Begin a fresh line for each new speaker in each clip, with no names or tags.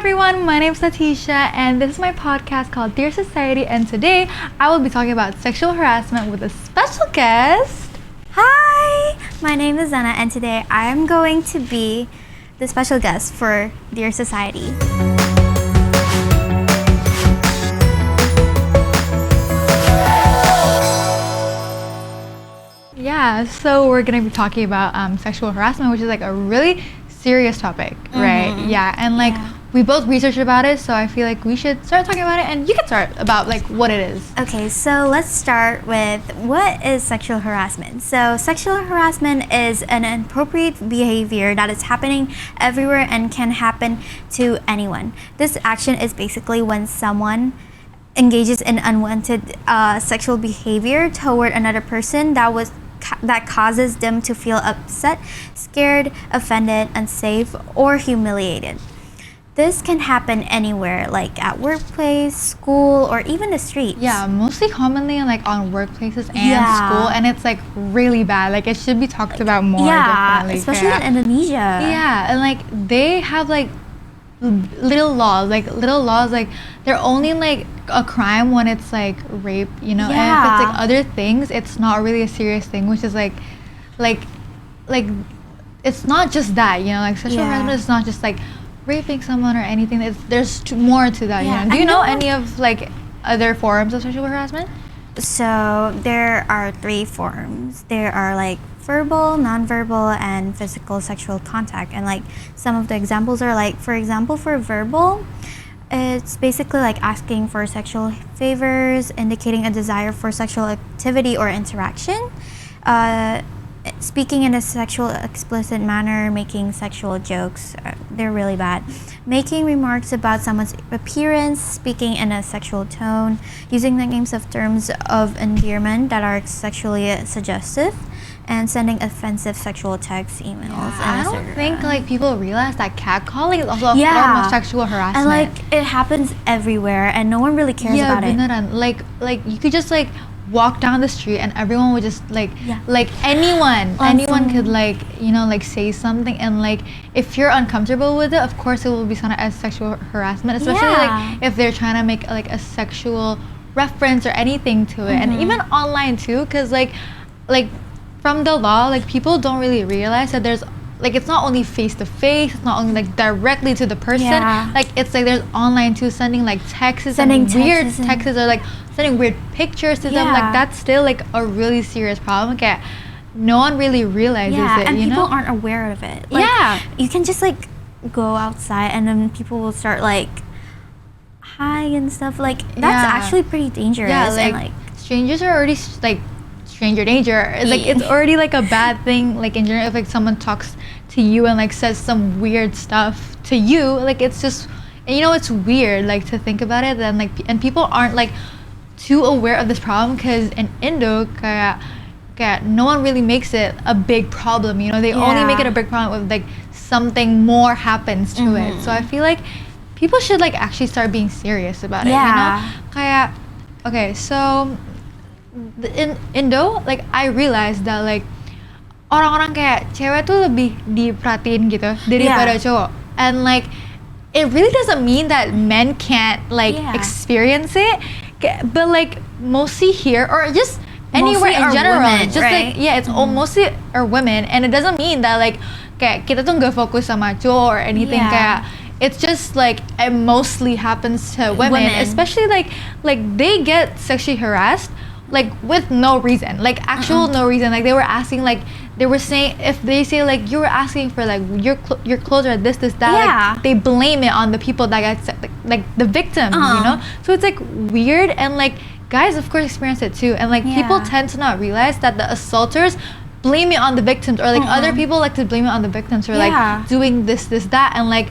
everyone, my name is Natisha and this is my podcast called Dear Society, and today I will be talking about sexual harassment with a special guest.
Hi, my name is Nona and today I am going to be the special guest for Dear Society.
Yeah, so we're going to be talking about sexual harassment, which is like a really serious topic, right? Yeah, and like we both researched about it, so I feel like we should start talking about it, and you can start about like what it is.
Okay, so let's start with what is sexual harassment. So sexual harassment is an inappropriate behavior that is happening everywhere and can happen to anyone. This action is basically when someone engages in unwanted sexual behavior toward another person that causes them to feel upset, scared, offended, unsafe, or humiliated. This can happen anywhere, like at workplace, school, or even the streets.
Yeah, mostly commonly like on workplaces and school, and it's like really bad. Like it should be talked about more.
Yeah,
definitely.
especially in Indonesia.
Yeah, and like they have like little laws, like they're only like a crime when it's like rape, you know, and if it's like other things, it's not really a serious thing, which is like it's not just that, you know, like sexual harassment is not just like raping someone or anything. There's more to that. You know, do you know any of like other forms of sexual harassment?
So there are 3 forms. There are like verbal, nonverbal, and physical sexual contact. And like some of the examples are like, for example, for verbal, it's basically like asking for sexual favors, indicating a desire for sexual activity or interaction, speaking in a sexual explicit manner, making sexual jokes, they're really bad, making remarks about someone's appearance, speaking in a sexual tone, using the names of terms of endearment that are sexually suggestive, and sending offensive sexual texts, emails,
I don't think like people realize that catcalling is also a form of sexual harassment.
And like it happens everywhere and no one really cares about it.
Like you could just like walk down the street and everyone would just like anyone could like, you know, like say something, and like if you're uncomfortable with it, of course it will be sounded as sexual harassment, especially like if they're trying to make like a sexual reference or anything to it. And even online too, because like from the law, like people don't really realize that there's like it's not only face to face, it's not only like directly to the person, like it's like there's online too, sending like texts, sending weird texts, or like sending weird pictures to them. Like that's still like a really serious problem. Okay, no one really realizes it,
and
you
people
know?
aren't aware of it. Like, you can just like go outside and then people will start like hi and stuff. Like that's actually pretty dangerous.
Like,
and, like
strangers are already like stranger danger. Like it's already like a bad thing. Like in general, if like someone talks to you and like says some weird stuff to you, like it's just, and you know, it's weird like to think about it. Then like and people aren't like too aware of this problem, because in Indo, no one really makes it a big problem. You know, they only make it a big problem if like something more happens to it. So I feel like people should like actually start being serious about it. You know, okay, so in Indo, like I realized that like orang-orang kayak cewek tuh lebih diperhatiin gitu daripada cowok, and like it really doesn't mean that men can't like experience it, but like mostly here or just anywhere in general,
women,
just like it's all mostly are women, and it doesn't mean that like kayak kita tuh nggak fokus sama cowok or anything. Kayak it's just like it mostly happens to women. Especially like they get sexually harassed like with no reason, like actual no reason. Like they were asking, like they were saying, if they say like you were asking for like your clothes are this that, like they blame it on the people that got like the victims, you know. So it's like weird, and like guys of course experience it too, and like people tend to not realize that the assaulters blame it on the victims, or like other people like to blame it on the victims for like doing this that, and like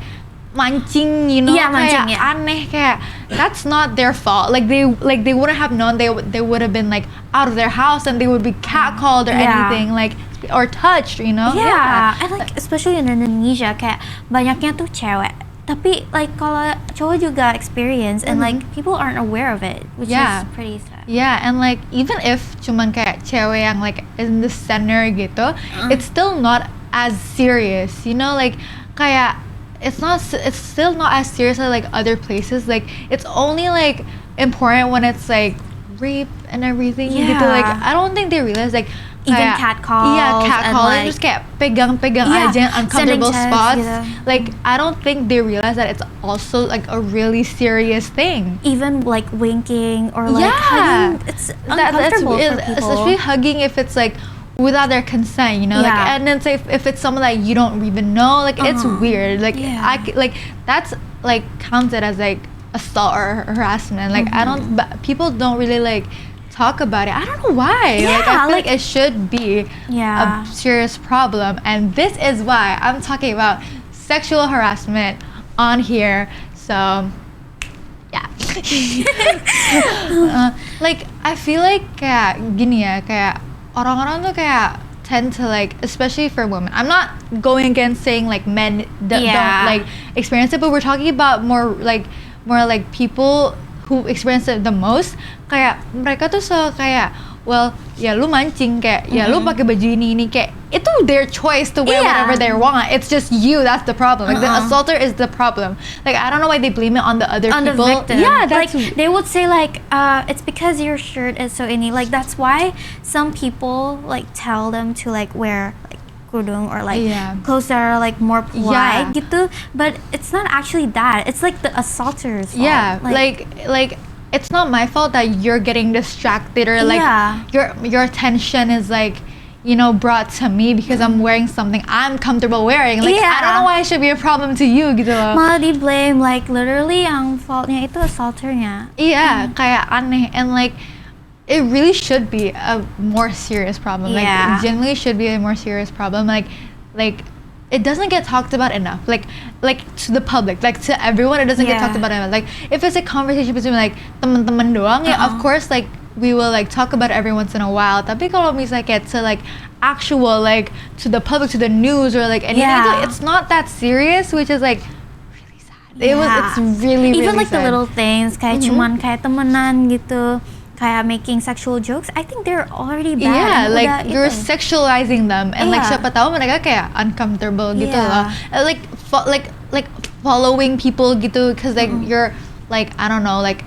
mancing, you know, kayak aneh, kayak that's not their fault. Like they wouldn't have known. They would have been like out of their house and they would be catcalled or anything, like or touched, you know.
And like especially in Indonesia, kayak banyaknya tuh cewek. Tapi like kalau cowok juga experience, and like people aren't aware of it, which is pretty sad.
And like even if cuman kayak cewek yang like in the center gitu, it's still not as serious, you know, like kayak it's still not as serious as like other places. Like it's only like important when it's like rape and everything. Gitu. Like I don't think they realize like
even catcalls.
Yeah, catcall and just kayak pegang-pegang aja in uncomfortable spots.
Gitu.
Like I don't think they realize that it's also like a really serious thing.
Even like winking or like hugging, it's uncomfortable for people.
Especially hugging if it's like without their consent, you know. Like, and then say if it's someone that you don't even know, like it's weird. Like like that's like counted as like assault or harassment. Like I don't, but people don't really like talk about it. I don't know why. Like I feel like it should be a serious problem, and this is why I'm talking about sexual harassment on here. So yeah. Like I feel like kayak gini ya, kayak orang-orang tuh kayak tend to like, especially for women. I'm not going against saying like men don't like experience it, but we're talking about more like people who experience it the most. Kayak mereka tuh so kayak, well, ya lu mancing, kayak ya lu pakai baju ini kayak itu their choice to wear whatever they want. It's just you that's the problem. Like the assaulter is the problem. Like I don't know why they blame it on the other people.
The victim.
Yeah, that's
like they would say like it's because your shirt is so ini. Like that's why some people like tell them to like wear like kudung or like clothes that are like more polite gitu. But it's not actually that. It's like the assaulter's fault.
Yeah, like it's not my fault that you're getting distracted or like your attention is like, you know, brought to me because I'm wearing something I'm comfortable wearing. Like I don't know why it should be a problem to you gitu loh.
Malah di blame like literally yang faultnya itu assaulternya.
Iya, kayak aneh, and like it really should be a more serious problem. Like it genuinely should be a more serious problem. Like it doesn't get talked about enough. Like to the public, like to everyone, it doesn't get talked about enough. Like if it's a conversation between like teman-teman doang, of course like we will like talk about it every once in a while. Tapi kalau misalnya kayak to like actual like to the public, to the news or like anything, it's not that serious, which is like really sad. It's really
even like
sad.
the little things kayak cuman kayak temenan gitu. Kayak making sexual jokes, I think they're already bad.
Yeah, like you're sexualizing them, and like siapa tahu mereka kayak uncomfortable gitu loh. Like following people gitu, cause like you're like I don't know, like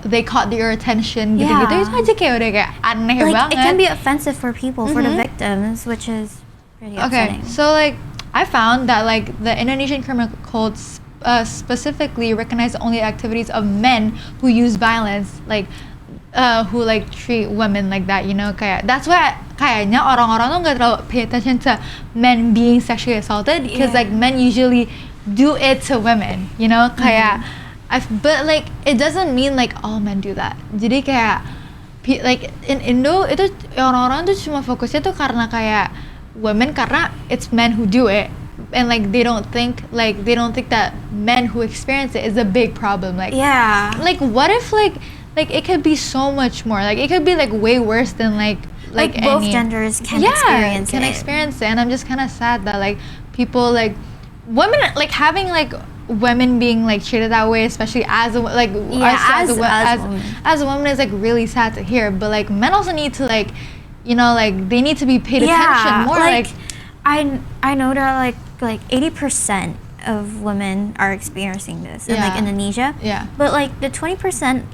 they caught your attention gitu itu aja kayak udah kayak aneh banget.
It can be offensive for people, for the victims, which is pretty upsetting.
Okay, so like I found that like the Indonesian criminal codes specifically recognize only activities of men who use violence, like who like treat women like that, you know. Kayak that's why kayaknya orang-orang tuh nggak terlalu pay attention to men being sexually assaulted, because like men usually do it to women, you know. Kayak but like it doesn't mean like all men do that. Jadi kayak like in Indo itu orang-orang tuh cuma fokusnya tuh karena kayak women, karena it's men who do it. And like they don't think that men who experience it is a big problem. Like like what if like it could be so much more. Like it could be like way worse than like
both genders can experience it.
And I'm just kind of sad that like people like women like having like women being like treated that way, especially as a like as a woman is like really sad to hear. But like men also need to like, you know, like they need to be paid attention more. Like
I know that like 80% of women are experiencing this in like Indonesia. But like the 20%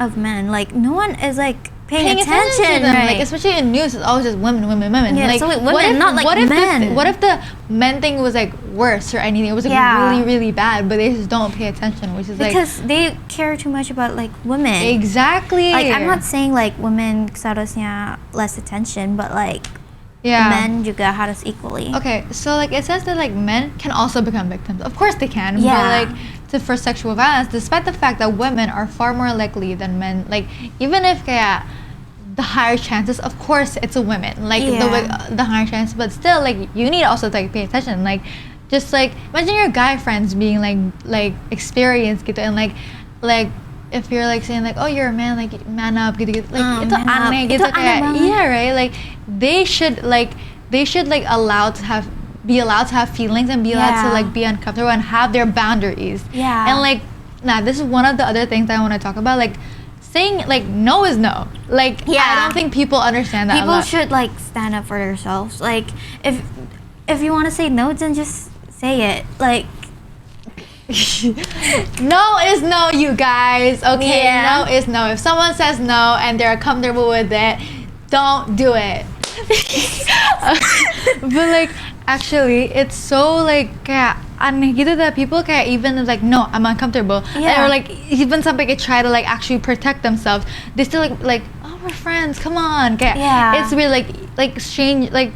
of men, like no one is like paying attention
to them.
Right?
Like especially in news, it's always just women.
Yeah,
like
so like women, not like men.
What if the men thing was like worse or anything? It was like really, really bad, but they just don't pay attention, which is
because they care too much about like women.
Exactly.
Like I'm not saying like women seharusnya less attention, but like men juga harus equally.
Okay, so like it says that like men can also become victims. Of course they can. But like for sexual violence, despite the fact that women are far more likely than men, like even if kayak the higher chances, of course it's a women. Like the higher chance, but still like you need also to like pay attention. Like just like imagine your guy friends being like experienced gitu, and like if you're like saying like, oh you're a man, like man up gitu like itu aneh gitu kayak right, like they should like be allowed to have feelings and be allowed to like be uncomfortable and have their boundaries. And like this is one of the other things I want to talk about, like saying like no is no. Like I don't think people understand that.
People should like stand up for themselves. Like if you want to say no, then just say it. Like
No is no, you guys. Okay,
Yeah.
no is no. If someone says no and they're comfortable with it, don't do it. But like actually, it's so like kayak aneh gitu that people kayak even like no, I'm uncomfortable.
Yeah.
Or like even some people try to like actually protect themselves. They still like oh we're friends, come on. Kayak
Yeah.
it's really like strange like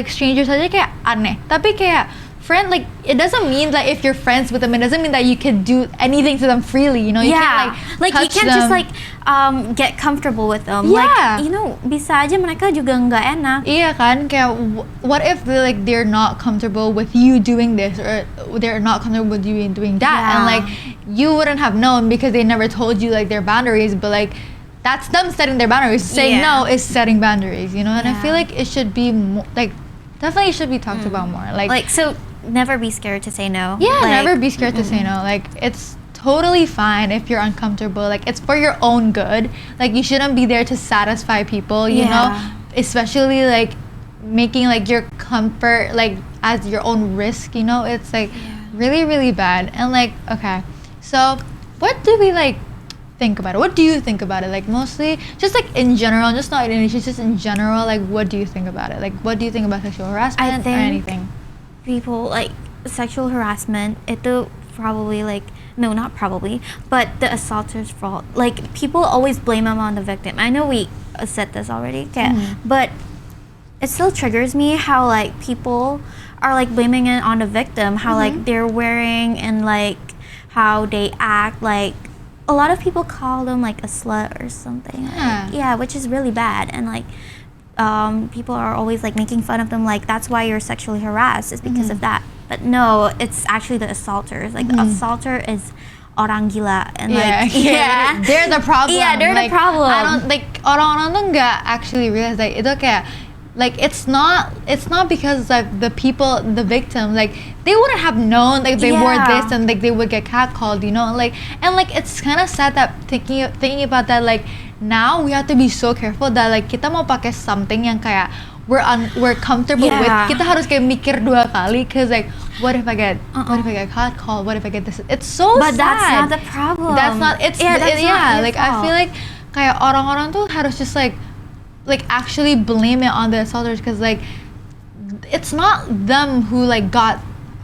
strangers aja kayak aneh. Tapi kayak friend, like it doesn't mean that if you're friends with them, it doesn't mean that you can do anything to them freely, you know. You can't
like you
touch
can't
them.
just like get comfortable with them.
Yeah.
Like bisa aja mereka juga nggak enak.
Iya kan, kayak what if they're not comfortable with you doing this, or they're not comfortable with you doing that,
Yeah.
and like you wouldn't have known because they never told you like their boundaries, but like that's them setting their boundaries. Saying no is setting boundaries, you know. And I feel like it should be more, like definitely should be talked about more. Like
So never be scared to say no.
yeah,
Like,
never be scared to say no. Like it's totally fine if you're uncomfortable. Like it's for your own good. Like you shouldn't be there to satisfy people, you know? Especially like making like your comfort like as your own risk, you know? It's like really, really bad. And like, okay. So what do we like think about it? What do you think about it? Like mostly just like in general, just not in Indonesia, just in general, like what do you think about it? Like what do you think about sexual harassment or anything?
People like sexual harassment itu probably like no, not probably, but the assaulter's fault. Like people always blame them on the victim. I know we said this already, but it still triggers me how like people are like blaming it on the victim, how like they're wearing and like how they act. Like a lot of people call them like a slut or something. Like, which is really bad. And like people are always like making fun of them, like that's why you're sexually harassed, is because of that. But no, it's actually the assaulters. Like the assaulter is orang gila, and
they're the problem.
Yeah, they're
like,
the problem.
I don't like orang-orang tuh nggak actually realize like itu kayak like it's not because like the people, the victim, like they wouldn't have known like they wore this and like they would get catcalled, you know. Like and like it's kind of sad that thinking about that, like now we have to be so careful that like kita mau pakai something yang kayak we're comfortable with, kita harus kayak mikir dua kali, cause like what if I get catcalled, what if I get this, it's so
but
sad.
That's not the problem.
That's not it's like I feel like kayak orang-orang tuh harus just like actually blame it on the assaulters, cause like it's not them who like got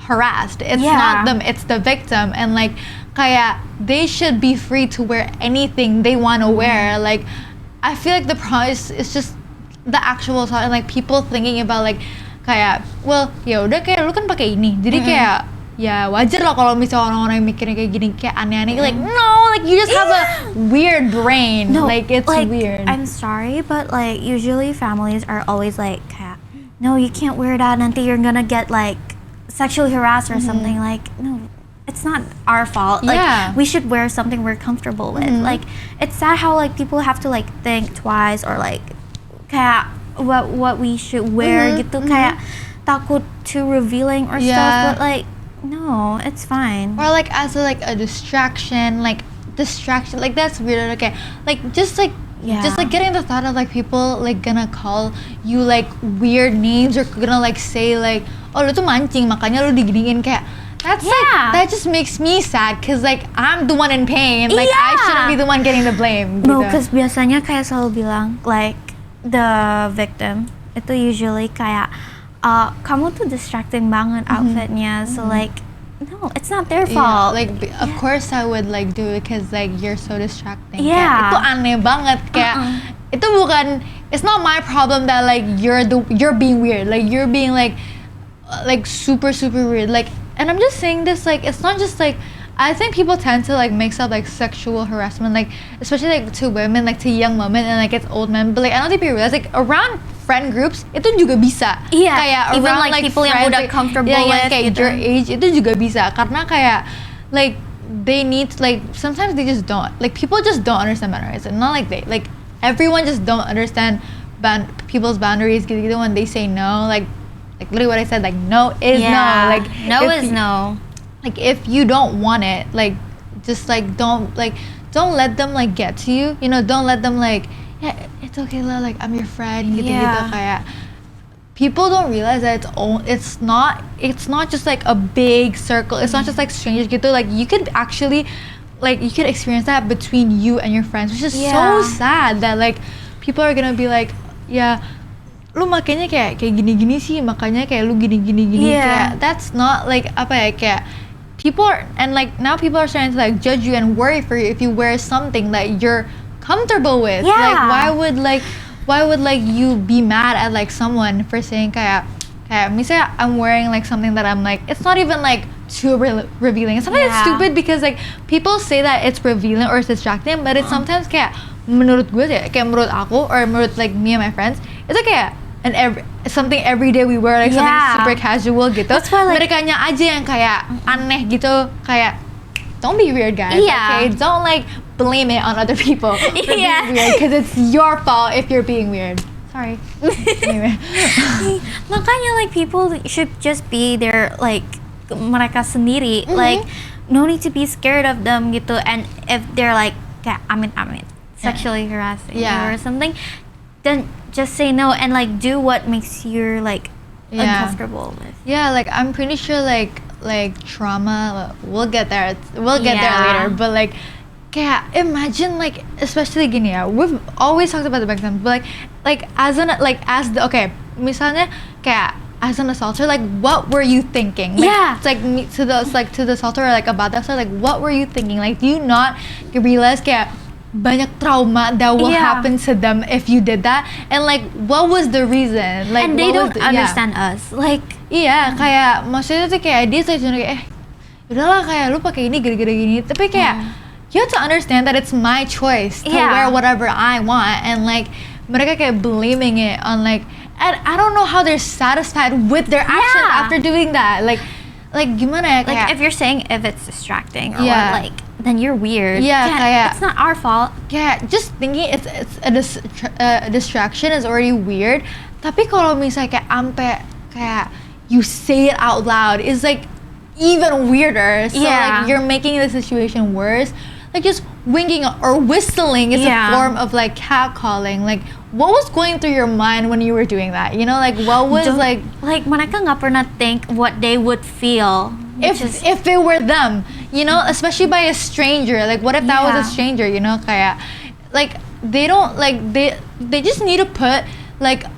harassed, it's not them, it's the victim. And like kayak they should be free to wear anything they want to wear. Like I feel like the problem is just the actual assault, and like people thinking about like kayak well ya udah kayak lu kan pakai ini jadi kayak ya wajar lah kalau misalnya orang-orang yang mikirnya kayak gini kayak aneh-aneh. Like no, like you just have a weird brain.
No,
like it's
like,
weird.
I'm sorry, but like usually families are always like no, you can't wear that, nanti you're gonna get like sexually harassed or something. Like no, it's not our fault. Like we should wear something we're comfortable with. Like it's sad how like people have to like think twice, or like kayak what we should wear gitu, kayak takut too revealing or stuff. But like no, it's fine.
Or like as a distraction, like that's weird. Okay, like just like getting the thought of like people like gonna call you like weird names, or gonna like say like oh lu tuh mancing makanya lu diginiin, kayak that's like that just makes me sad, cause like I'm the one in pain. Like I shouldn't be the one getting the blame.
No,
gitu.
cause biasanya kayak selalu bilang like the victim itu usually kayak kamu tuh distracting banget outfitnya, so like no, it's not their fault.
Like of course I would like do it because like you're so distracting. Kayak, itu aneh banget, kayak itu bukan, it's not my problem that like you're being weird, like you're being like super weird. Like, and I'm just saying this, like it's not just like, I think people tend to like mix up like sexual harassment, like especially like to women, like to young women, and like it's old men. But like I don't think people realize like around friend groups itu juga bisa. Kayak
even
around
like people
friends,
yang udah comfortable with
kayak
gitu.
your age itu juga bisa, karena kayak like they need to, like sometimes they just don't, like people just don't understand boundaries. And not like like everyone just don't understand people's boundaries gitu when they say no. Like literally what I said, like no is no. Like
no is no.
Like if you don't want it, like just like don't let them like get to you, you know. Don't let them like it's okay lah, like I'm your friend gitu kayak people don't realize that it's not just like a big circle. It's not just like strangers gitu. Like you could actually you could experience that between you and your friends, which is so sad that like people are gonna be like, yeah, lu makanya kayak gini-gini sih, makanya kayak lu gini-gini kayak that's not like apa ya, kayak people are, and like now people are starting to like judge you and worry for you if you wear something that you're comfortable with. Like why would like you be mad at like someone for saying kayak misalnya I'm wearing like something that I'm like, it's not even like too revealing. Sometimes it's stupid because like people say that it's revealing or it's distracting, but it's sometimes kayak menurut gue sih, kayak menurut aku or menurut like me and my friends, it's like kayak something every day we wear, like something super casual gitu. That's why like merekanya aja yang kayak aneh gitu, kayak don't be weird guys. Okay, don't like blame it on other people for being weird, because it's your fault if you're being weird. Sorry. Anyway.
Makanya like people should just be their like mereka sendiri. Like no need to be scared of them gitu. And if they're like kayak amit sexually harassing you or something, then just say no and like do what makes you like uncomfortable with. Yeah,
like I'm pretty sure like trauma, we'll get there there later, but like kayak imagine like, especially gini ya, we've always talked about the victim, but like misalnya kayak as an assaulter, like what were you thinking? Like, it's like to the assaulter or like about the assaulter, like what were you thinking? Like do you not realize kayak banyak trauma that will happen to them if you did that, and like what was the reason? Like
and they don't understand us. Like
kayak maksudnya tuh kayak dia tuh kayak udahlah kayak lu pakai ini gara-gara gini, tapi kayak you have to understand that it's my choice to wear whatever I want, and like mereka kayak blaming it on like, and I don't know how they're satisfied with their actions after doing that. Like gimana ya, kayak
like if you're saying if it's distracting or what, like then you're weird.
Kayak
it's not our fault.
Just thinking it's a distraction is already weird. Tapi kalau misalnya kayak ampe kayak you say it out loud is like even weirder. So like you're making the situation worse. Like just winking or whistling is a form of like catcalling. Like what was going through your mind when you were doing that? You know, like what was like
mereka nggak pernah think what they would feel
if it were them. You know, especially by a stranger. Like what if that was a stranger? You know, kayak like they don't like they just need to put like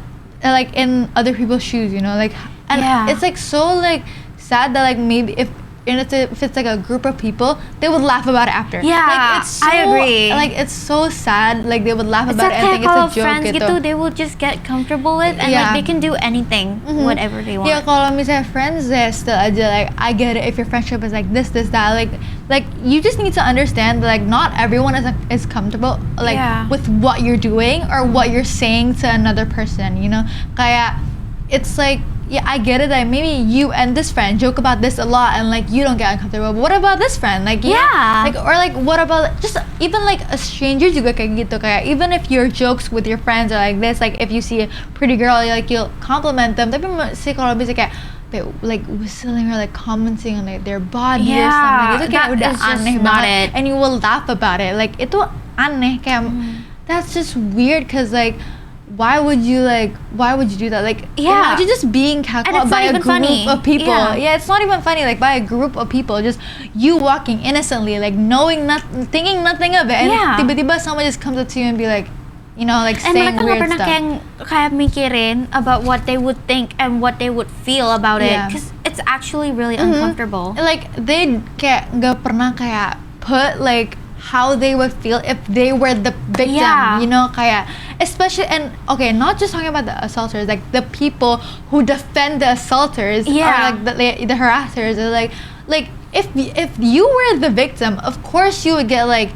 in other people's shoes. You know, like and it's like so like sad that like maybe if it's like a group of people, they would laugh about it after. Like, it's so,
I agree.
Like it's so sad. Like they would laugh about it and think
it's
a joke
friends gitu. They will just get comfortable with and like they can do anything, whatever they want.
Kalau misalnya friends still aja like I get it if your friendship is like this that like you just need to understand that like not everyone is comfortable like with what you're doing or what you're saying to another person. You know, kayak it's like. Yeah, I get it that maybe you and this friend joke about this a lot and like you don't get uncomfortable. But what about this friend? Like like or like what about just even like a stranger juga kayak gitu, kayak even if your jokes with your friends are like this, like if you see a pretty girl like you'll compliment them. Tapi sih kalau misalnya kayak like whistling or like commenting on like their body or something, itu kayak udah aneh banget. And you will laugh about it. Like itu aneh kayak that's just weird because like. Why would you do that? Like, imagine just being catcalled by a group of people. It's not even funny. Like, by a group of people, just you walking innocently, like knowing nothing, thinking nothing of it, and tiba-tiba someone just comes up to you and be like, you know, like saying weird stuff.
And mereka kayak mikirin about what they would think and what they would feel about it, because it's actually really uncomfortable.
Like, they kayak nggak pernah kayak put like how they would feel if they were the victim, you know, kayak especially, and okay, not just talking about the assaulters, like the people who defend the assaulters or like the harassers, or like if you were the victim, of course you would get like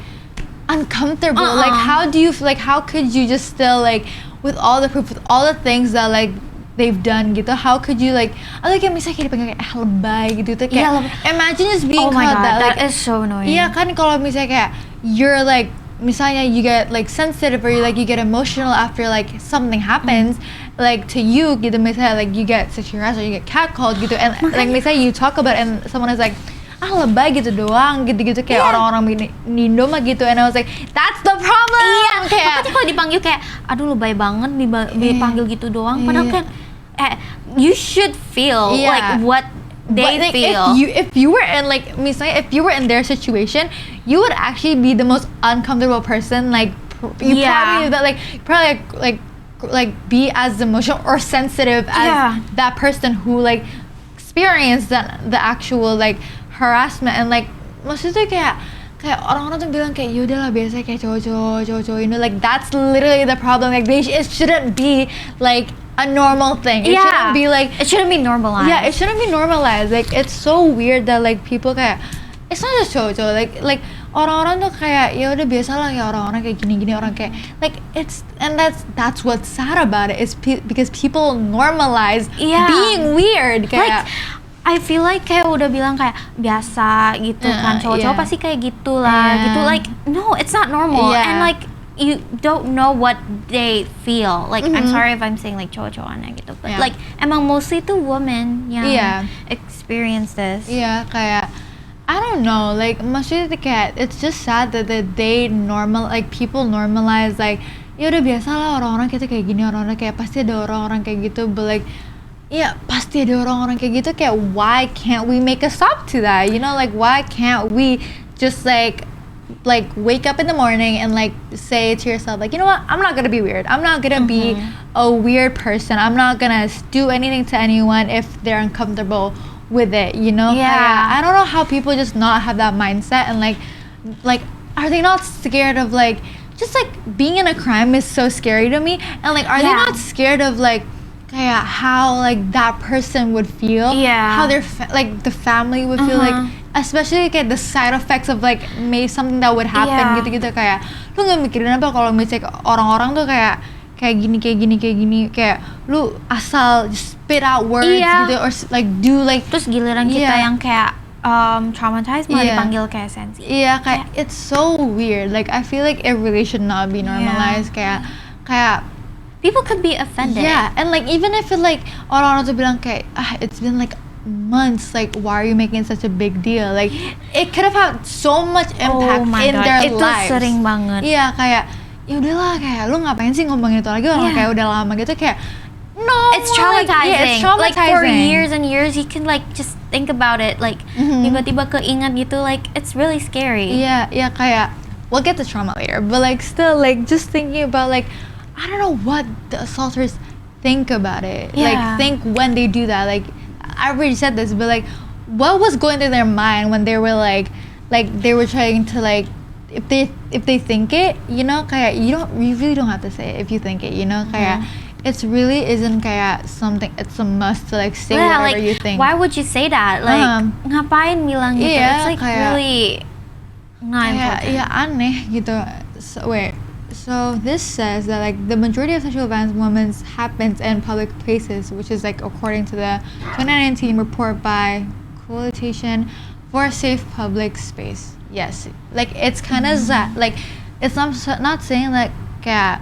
uncomfortable. Like how could you just still like with all the proof, with all the things that like they've done gitu, how could you like kayak misalnya kayak dipanggil kayak lebay gitu tuh kayak imagine just being called that. Like
that is so annoying.
Iya kan, kalau misalnya kayak you're like misalnya you get like sensitive or you get emotional after like something happens like to you gitu, misalnya like you get sexual harassed or you get catcalled gitu, and like misalnya you talk about it and someone is like lebay gitu doang gitu kayak orang-orang Indo mah gitu, and I was like that's the problem.
Makanya kalau dipanggil kayak aduh lebay banget dipanggil gitu doang, padahal kan you should feel like what they
like,
feel.
If you were in like misalnya if you were in their situation, you would actually be the most uncomfortable person. Like you probably be as emotional or sensitive as that person who like experienced the actual like harassment. And like maksudnya kayak orang-orang tuh bilang kayak yaudahlah biasa kayak cowok-cowok, you know, like that's literally the problem. Like it shouldn't be like a normal thing. It shouldn't be like,
it shouldn't be normalized.
Yeah, it shouldn't be normalized. Like it's so weird that like people kayak, it's not just cowok-cowok, like orang-orang tuh kayak ya udah biasa lah kayak orang-orang kayak gini-gini, orang kayak like it's, and that's what's sad about it is because people normalize being weird. Kayak,
like I feel like kayak udah bilang kayak biasa gitu kan, cowok-cowok pasti kayak gitulah gitu. Like no, it's not normal. And like you don't know what they feel. Like I'm sorry if I'm saying like cowok-cowokan gitu, but like emang mostly tuh women yang experience this.
Kayak I don't know, like maksudnya kayak it's just sad that they people normalize like ya udah biasa lah orang-orang kita kayak gini, orang-orang kayak pasti ada orang-orang kayak gitu, but like pasti ada orang-orang kayak gitu. Kayak why can't we make a stop to that, you know? Like why can't we just like wake up in the morning and like say to yourself like, you know what, I'm not gonna be weird, I'm not gonna be a weird person, I'm not gonna do anything to anyone if they're uncomfortable with it, you know? I don't know how people just not have that mindset. And like are they not scared of like just like being in a crime is so scary to me. And like are they not scared of like how like that person would feel, how their like the family would feel, like especially kayak the side effects of like maybe something that would happen gitu-gitu. Kayak lu nggak mikirin apa kalau misalnya orang-orang tuh kayak gini kayak lu asal just spit out words gitu or like do like,
terus giliran kita yang kayak traumatized malah dipanggil kayak sensi.
Kayak it's so weird. Like I feel like it really should not be normalized. Kayak
people could be offended.
And like even if it like orang-orang tuh bilang kayak it's been like months, like why are you making such a big deal? Like it could have had so much impact in their lives.
Itu sering banget.
Kayak ya udahlah, kayak lu ngapain sih ngomongin itu lagi, orang kayak udah lama gitu. Kayak no,
it's traumatizing.
Like, it's traumatizing.
Like for years and years you can like just think about it, like tiba-tiba keingat gitu, like it's really scary.
Kayak we'll get to trauma later, but like still like just thinking about like I don't know what the assaulters think about it. Like think when they do that. Like I already said this, but like what was going through their mind when they were like they were trying to like if they think it, you know, kayak you really don't have to say it if you think it, you know, kayak it's really isn't kayak something, it's a must to like say whatever
like,
you think.
Why would you say that? Like ngapain bilang gitu? It's like kayak, really not important.
Aneh gitu. So this says that like the majority of sexual violence women happens in public places, which is like according to the 2019 report by Coalition for a Safe Public Space. Yes, like it's kind of like it's not saying like kayak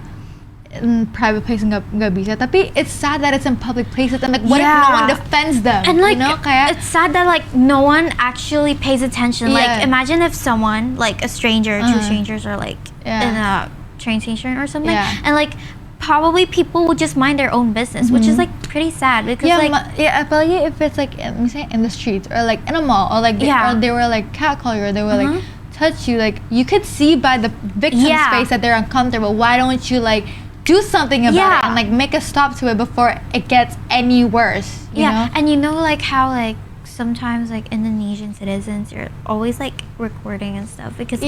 in private places nggak bisa, tapi it's sad that it's in public places. And like what if no one defends them?
And like
you know, kayak
it's sad that like no one actually pays attention. Like imagine if someone like a stranger, two strangers are like in a train station or something, and like probably people would just mind their own business, which is like pretty sad because
apalagi if it's like misalnya in the streets or like in a mall or like or they were like catcall you or they were like touch you, like you could see by the victim's face that they're uncomfortable. Why don't you like do something about it and like make a stop to it before it gets any worse, you know?
And you know like how like sometimes like Indonesian citizens are always like recording and stuff because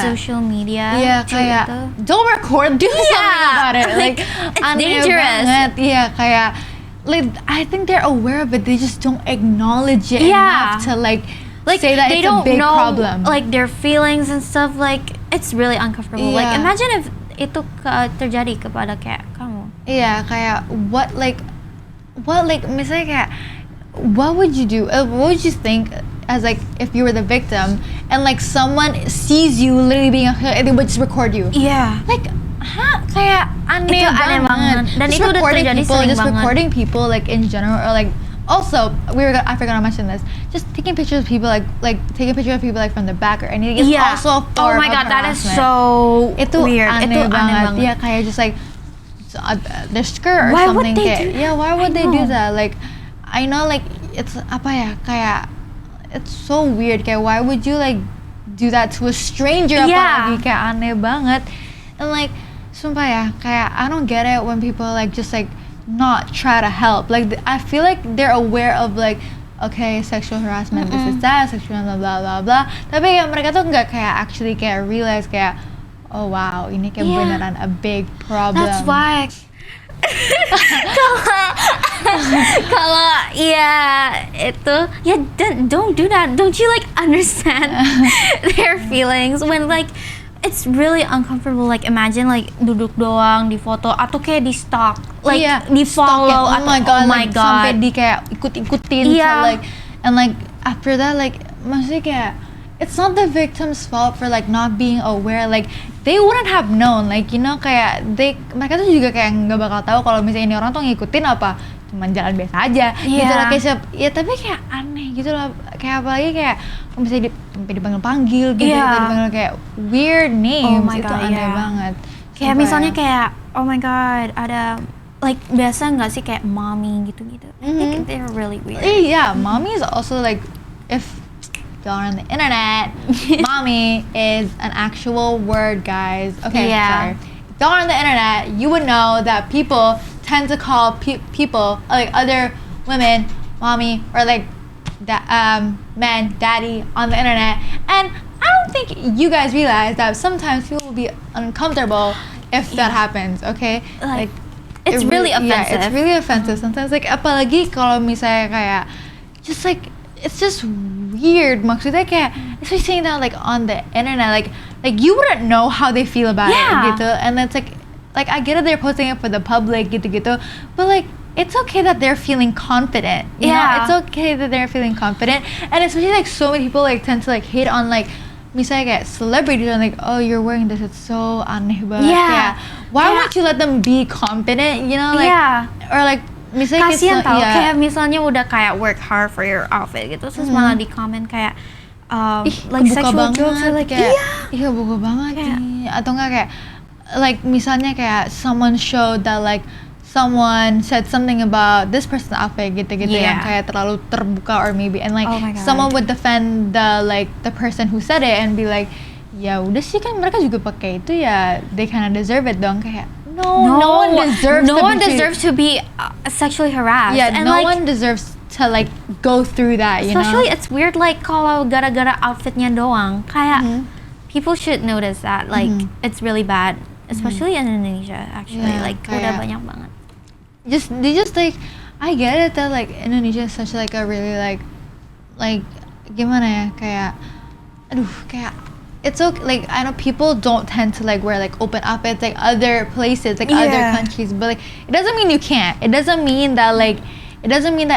social media.
Kayak don't record, do something about it. Like
it's dangerous.
Kayak like I think they're aware of it, they just don't acknowledge it enough to like say that
they
it's
don't
a big
know,
problem.
Like their feelings and stuff, like it's really uncomfortable. Like imagine if itu terjadi kepada kayak kamu.
Kayak what misalnya kayak what would you do? What would you think as like if you were the victim and like someone sees you literally being and they would just record you? Like kayak aneh banget.
Dan itu udah terjadi sering
just
banget.
Recording people like in general, or like also I forgot to mention this. Just taking pictures of people like taking pictures of people like from the back or anything is also a form of harassment.
That is so
itu
weird.
Aneh
Itu
banget.
aneh banget.
Kayak just like their skirt or
Why would
something.
they
Kayak,
do that?
yeah, why would
I
they do
know.
that? Like, I know, like, it's apa ya, kayak it's so weird. Kayak, why would you like do that to a stranger?
Yeah.
Apalagi kayak aneh banget. And like, sumpah ya, kayak I don't get it when people like just like not try to help. Like, I feel like they're aware of like, okay, sexual harassment, this is that, sexual blah blah blah blah. Tapi ya mereka tuh nggak kayak actually kayak realize kayak, oh wow, ini kayak beneran a big problem.
That's why. kalau ya itu ya don't do that. Don't you like understand their feelings when like it's really uncomfortable. Like imagine like duduk doang di foto atau kayak di stalk, like di follow
atau
oh my god
sampai di kayak ikut-ikutin so like, and like after that like maksudnya kayak it's not the victim's fault for like not being aware. Like they wouldn't have known, like you know, kayak mereka tuh juga kayak nggak bakal tahu kalau misalnya ini orang tuh ngikutin apa cuman jalan biasa aja gitu lah, kayak ya tapi kayak aneh gitu lah, kayak apalagi kayak kalau misalnya sampai dipanggil-panggil gitu, dipanggil kayak weird names, itu aneh banget.
Kayak misalnya kayak oh my god ada like biasa nggak sih kayak mommy gitu-gitu. I think they're really weird.
Yeah, mommy is also like, if y'all are on the internet, mommy is an actual word, guys. Okay, sorry. If y'all are on the internet, you would know that people tend to call people, like other women, mommy, or like men, daddy on the internet. And I don't think you guys realize that sometimes people will be uncomfortable if that happens, okay?
Like it's really offensive.
Yeah, it's really offensive. Sometimes like apalagi kalau misalnya kayak just like it's just weird. Maksudnya kayak especially saying that like on the internet, like you wouldn't know how they feel about it gitu. And it's like I get it, they're posting it for the public gitu-gitu, but like it's okay that they're feeling confident. You know, it's okay that they're feeling confident. And especially like so many people like tend to like hate on like misalnya kayak celebrities and like, oh you're wearing this, it's so aneh banget. Why won't you let them be confident, you know, like or like misalnya
kasian tau, kayak misalnya udah kayak work hard for your outfit gitu, terus malah di komen kayak like sexual jokes or like
kebuka banget nih, atau enggak kayak like misalnya kayak someone showed that like someone said something about this person's outfit gitu-gitu yang kayak terlalu terbuka or maybe, and like someone would defend the person who said it and be like, ya udah sih kan mereka juga pakai itu ya, they kinda deserve it dong. Kayak no one deserves
to be sexually harassed.
Yeah,
and
no
like,
one deserves to like go through that, you know.
Especially it's weird like kalau gara-gara outfitnya doang, kayak people should notice that like it's really bad, especially in Indonesia actually, like udah banyak banget.
They just like, I get it that like Indonesia is such like a really like gimana ya, kayak aduh kayak it's okay, like I know people don't tend to like wear like open outfits like other places, like other countries, but like it doesn't mean you can't. It doesn't mean that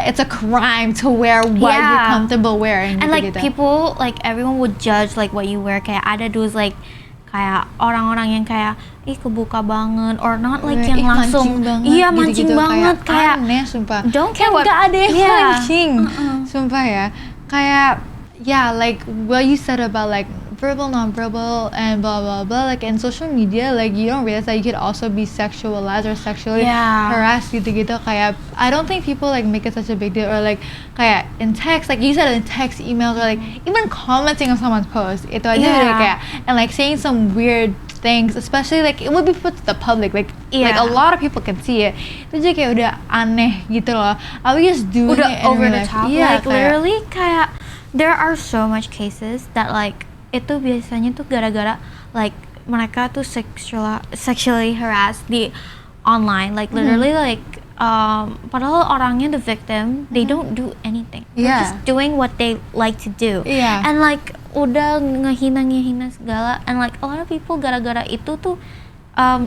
it's a crime to wear what you're comfortable wearing.
And like people, like everyone would judge like what you wear. Kayak ada dudes like kayak orang-orang yang kayak kebuka banget or not, like yang langsung mancing banget kayak
aneh sumpah.
Don't care what,
nggak ada yang mancing sumpah ya, kayak like what you said about like verbal, non-verbal, and blah blah blah. Like in social media, like you don't realize that you could also be sexualized or sexually harassed gitu-gitu. Kayak I don't think people like make it such a big deal, or like kayak in text, like you said, in text, emails, or like even commenting on someone's post. Itu aja udah kayak, and like saying some weird things, especially like it would be put to the public, like a lot of people can see it. Itu aja kayak udah aneh gitu loh. I would just do
udah
it
over the top. Like literally kayak there are so much cases that like itu biasanya tuh gara-gara like mereka tuh sexually harassed di online, like literally like padahal orangnya the victim, they don't do anything, they're just doing what they like to do, and like udah ngehina segala, and like a lot of people gara-gara itu tuh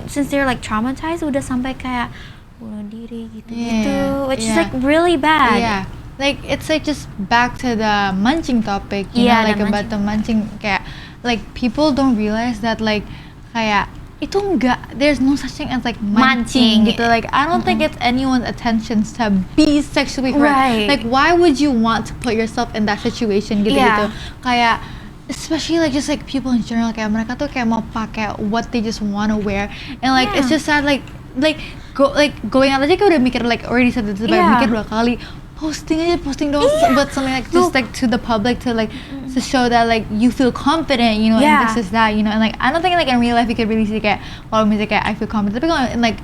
since they're like traumatized udah sampai kayak bunuh diri gitu-gitu, which is like really bad.
Like it's like just back to the munching topic, you know, like about the munching, kayak like people don't realize that like kayak itu enggak, there's no such thing as like munching gitu. Like I don't think it's anyone's intentions to be sexually harassed. Like why would you want to put yourself in that situation gitu-gitu. Kayak especially like just like people in general, kayak mereka tuh kayak mau pakai what they just want to wear, and like it's just sad, like like going out aja kayak udah mikir like already said itu mikir 2 kali. Posting doang buat something like just like to the public to like to show that like you feel confident, you know, and this is that, you know, and like I don't think like in real life you could really see kayak kalau misalnya kayak I feel confident, tapi kalau in like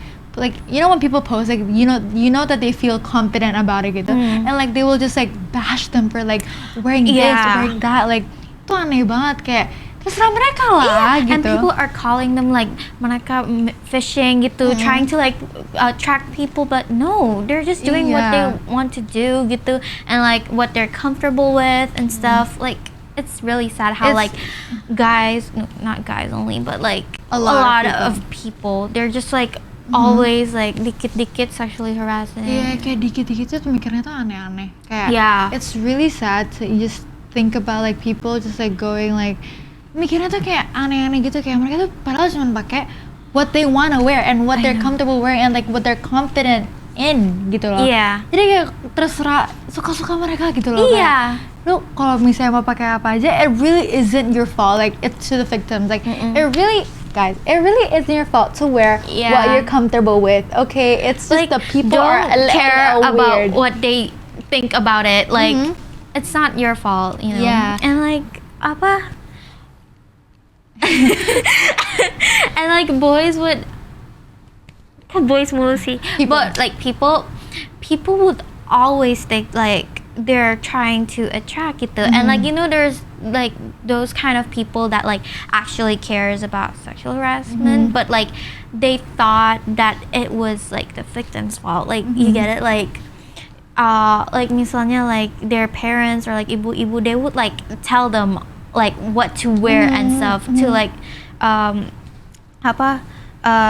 you know when people post like you know that they feel confident about it gitu, and like they will just like bash them for like wearing this, wearing that, like itu aneh banget kayak terserah mereka lah gitu.
And people are calling them like mereka fishing gitu, trying to like attract people, but no, they're just doing what they want to do gitu, and like what they're comfortable with and stuff. Like it's really sad how like guys, no, not guys only, but like a lot of people, they're just like always like dikit-dikit sexually harassing.
Iya, kayak dikit-dikit tuh mikirnya tuh aneh-aneh. Kayak it's really sad to just think about like people just like going like mikirnya tuh kayak aneh-aneh gitu, kayak mereka tuh padahal cuma pakai what they wanna wear and what they're comfortable wearing and like what they're confident in gitu loh. Jadi kayak terserah suka-suka mereka gitu loh. Kayak, lu kalau misalnya mau pakai apa aja, it really isn't your fault. Like it's to the victims. Like it really, guys, it really isn't your fault to wear what you're comfortable with. Okay, it's just like, the people
don't care about
weird.
what they think about it. Like it's not your fault, you know. And like apa? And like boys mulu sih, but like people would always think like they're trying to attract gitu, and like you know there's like those kind of people that like actually cares about sexual harassment, but like they thought that it was like the victim's fault, like you get it, like misalnya like their parents or like ibu-ibu, they would like tell them like what to wear and stuff to like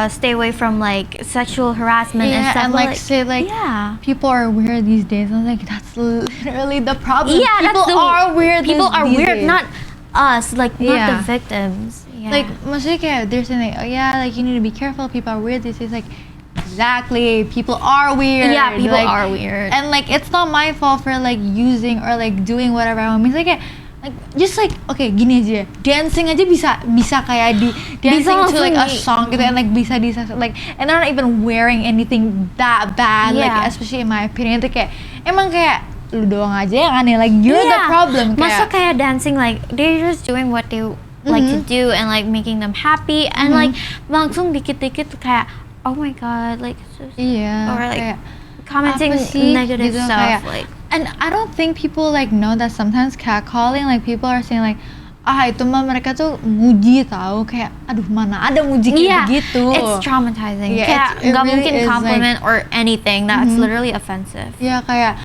stay away from like sexual harassment and stuff,
and like say like people are weird these days. I was like, that's literally the problem. People are weird.
People are
these
weird,
days.
not us, like not the victims.
Like maksudnya kayak they're saying like, oh yeah, like you need to be careful, people are weird these days. Like exactly, people are weird.
People
like,
are weird,
and like it's not my fault for like using or like doing whatever I want. Misalnya kayak like just like gini aja, dancing aja bisa kayak dancing to like a song gitu, and like bisa like, and they're not even wearing anything that bad, like especially in my opinion itu kayak emang kayak lu doang aja yang aneh, like you're the problem.
Masa kayak dancing like they're just doing what they like to do and like making them happy, and like langsung dikit-dikit kayak oh my god, like so or like commenting negative
gitu,
stuff like.
And I don't think people like know that sometimes catcalling, like people are saying like itu mah mereka tuh muji tahu, kayak aduh mana ada muji kayak begitu.
It's traumatizing. Kayak nggak mungkin compliment like, or anything that's literally offensive.
Kayak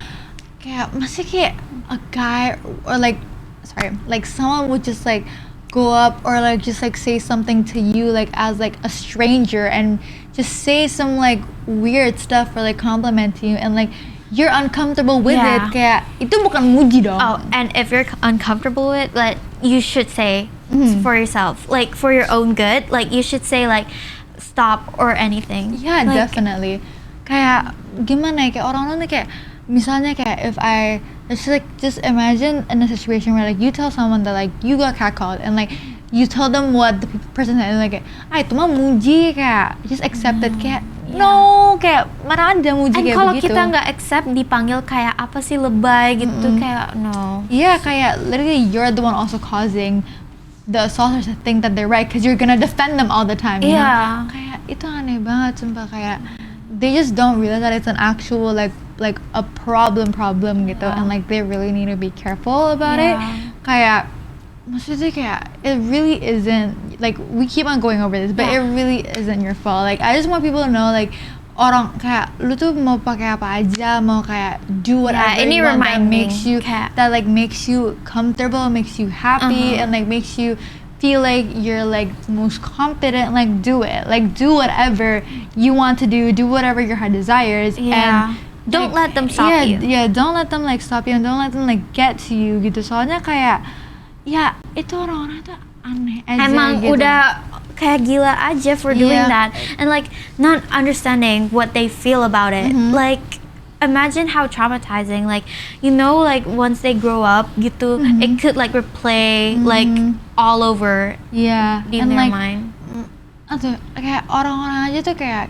masih kayak a guy or like someone would just like go up or like just like say something to you like as like a stranger and just say some like weird stuff or like compliment you, and like you're uncomfortable with it, kayak itu bukan muji dong.
Oh, and if you're uncomfortable with it, like you should say for yourself, like for your own good, like you should say like stop or anything.
Yeah, like, definitely. Kayak gimana ya, kayak orang-orang tuh kayak misalnya kayak if I just imagine in a situation where like you tell someone that like you got catcalled and like you tell them what the person said, and like itu mah muji, kayak just accept it, kayak no, kayak mana ada muji kayak begitu.
Kalau kita nggak accept dipanggil kayak apa sih lebay gitu, kayak no.
Kayak literally you're the one also causing the assaulters to think that they're right because you're gonna defend them all the time. You know? Kayak itu aneh banget, sumpah, kayak they just don't realize that it's an actual like a problem gitu, and like they really need to be careful about it. Kayak maksudnya kayak it really isn't, like we keep on going over this, but it really isn't your fault. Like I just want people to know like orang kayak lu tuh mau pakai apa aja, mau kayak do whatever you want that makes you makes you comfortable, makes you happy, and like makes you feel like you're like most confident. Like do it, like do whatever you want to do whatever your heart desires, and
don't let them stop you.
Don't let them like stop you, and don't let them like get to you gitu. Soalnya kayak itu orang-orang tuh aneh aja.
Emang
gitu.
Udah kayak gila aja for doing that, and like not understanding what they feel about it. Like imagine how traumatizing, like you know, like once they grow up gitu, it could like replay like all over in
and
their
like,
mind.
Kayak orang-orang aja tuh kayak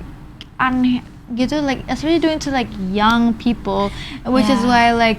aneh gitu, like especially doing to like young people, which is why like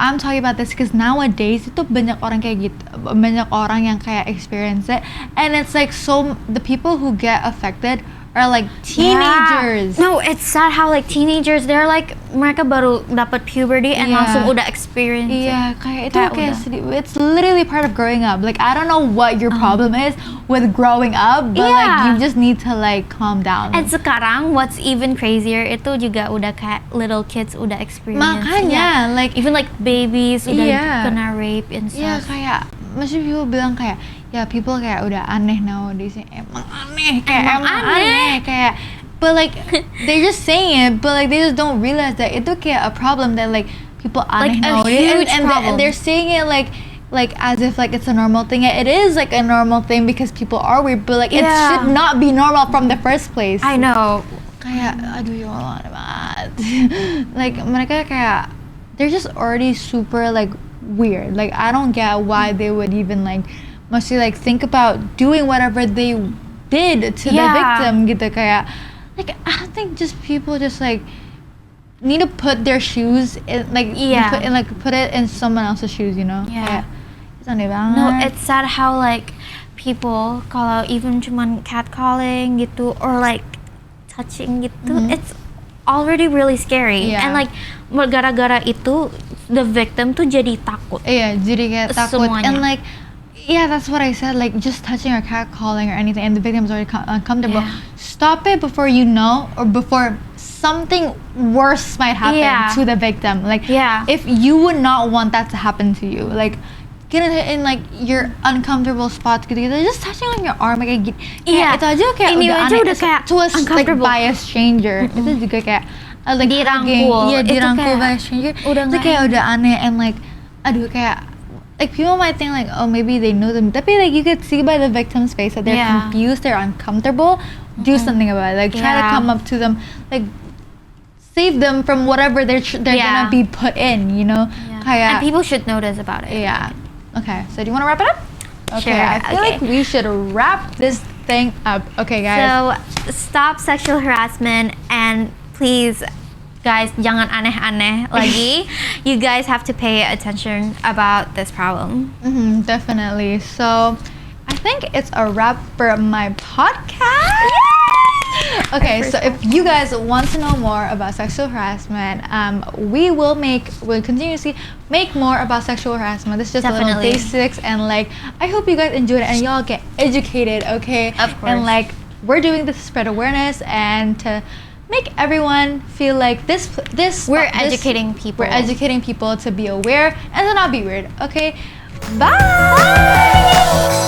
I'm talking about this because nowadays itu banyak orang kayak gitu, banyak orang yang kayak experience it, and it's like so the people who get affected are like teenagers.
Yeah. No, it's sad how like teenagers, they're like mereka baru dapat puberty and langsung udah experience.
Iya, kayak itu kayak sedih. It's literally part of growing up. Like I don't know what your problem is with growing up, but like you just need to like calm down.
And sekarang what's even crazier itu juga udah kayak little kids udah experience.
Makanya, like
even like babies udah kena rape and stuff.
Iya, kayak masih people bilang kayak ya people kayak udah aneh nowadays, emang aneh kayak emang aneh kayak, but like they're just saying it, but like they just don't realize that itu kayak a problem that like people aneh
like
nowadays,
and
they're saying it like as if like it's a normal thing. It is like a normal thing because people are weird, but like it should not be normal from the first place.
I know.
Kayak aduh ya Allah banget. Like mereka kayak they're just already super like weird. Like I don't get why they would even like mostly like think about doing whatever they did to the victim gitu, kayak like I don't think just people just like need to put their shoes in like put it in someone else's shoes, you know. Kayak, it's aneh banget.
No, it's sad how like people kalau even cuman catcalling gitu or like touching gitu, it's already really scary. And like gara-gara itu the victim tuh jadi takut.
Iya, jadi kayak takut.
Semuanya.
And like that's what I said, like just touching or catcalling or anything and the victim's already uncomfortable. Stop it before you know or before something worse might happen to the victim. Like if you would not want that to happen to you, like get in like your uncomfortable spots gitu, just touching on your arm kayak gitu. Itu aja kayak
ini
udah
aja
aneh
udah kayak
to us, like by a stranger. Itu juga kayak like
dirangkul.
Dirangkul by a stranger. Itu kayak udah aneh, and like aduh kayak like people might think like, oh maybe they know them, tapi like you could see by the victim's face that they're confused, they're uncomfortable. Do something about it. Like try to come up to them, like save them from whatever they're gonna be put in, you know.
And people should notice about it.
Okay, so do you want to wrap it up? Okay,
Sure,
I feel like we should wrap this thing up. Okay, guys.
So stop sexual harassment, and please, guys, jangan aneh-aneh lagi. You guys have to pay attention about this problem.
Definitely. So I think it's a wrap for my podcast. Okay, so if you guys want to know more about sexual harassment, we'll continuously make more about sexual harassment. This is just a little basics, and like I hope you guys enjoyed it and y'all get educated, okay?
Of course.
And like we're doing this to spread awareness and to make everyone feel like we're educating people. We're educating people to be aware and to not be weird. Okay, bye.